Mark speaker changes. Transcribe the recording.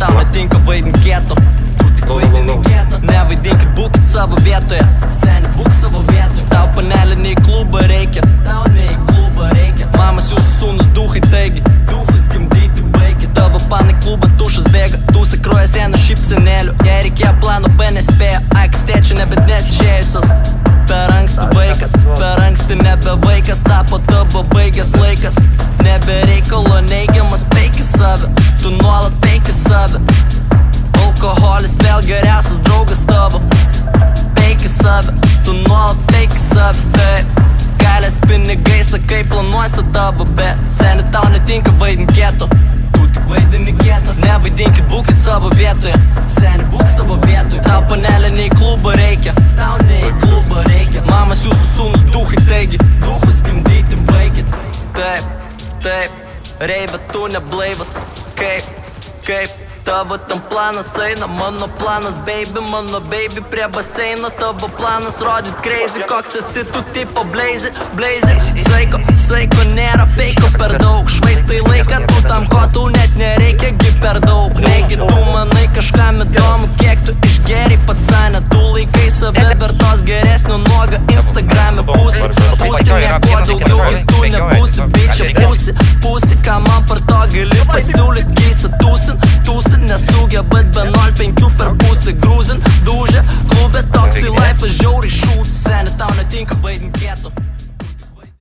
Speaker 1: tau netinka vaidint kieto. Tu tik vaidini kieto. Nevaidinkit, būkit savo vietoje. Seni, būk savo vietoje. Tau panelė nei klubą reikia. Tau nei klubą reikia. Mamas jūsų sūnus duhai, taigi duhus gimdyti baigė. Tavo panai klubą tušas bėga. Tūsa kroja sieną šypsenėlių. Jei reikėjo plano B nespėjo. Akis tėčio nebent nesišėjusios. Per anksti vaikas, per anksti nebe vaikas. Tapo tavo baigęs laikas. Nebe reikalo neigiamas peikis save. Tu nuolat peikis save. Alkoholis vėl geriausias draugas tavo. Peikis save, tu nuolat peikis save. Taip, galės pinigai, sakai planuosi tavo. Bet seni tau netinka vaidint kieto. Tu tik vaidini kieto. Nevaidinkit, būkit savo vietoje. Seni, būk savo vietoje. Tau panelė nei klubą reikia. Tau nei klubą reikia. Mamas jūsų sūnus duhai, taigi duhus gimdyti baigit. Taip, taip, reive tu neblaivas. Kaip tavo tam planas eina. Mano planas mano baby prie baseino. Tavo planas rodyt crazy. Koks esi tu tipo blazy. Saiko nėra feiko per daug. Švaistai laiką tu tam, ko tu net nereikia gi per daug. Negi tu manai kažkam įdomu, kiek tu išgeri patsane. Tu laikai save vertos geresnio nuoga Instagrame. Būsi nieko daugiau kitų nebūsi. Bičia būsi, ką man par to gali pasiūlyt. Keisa tūsin, nesugebat be 0,5 per pusę. Grūzin, dūžė, klubė, toksai life žiauriai šūt. Seni tau netinka vaidint kieto.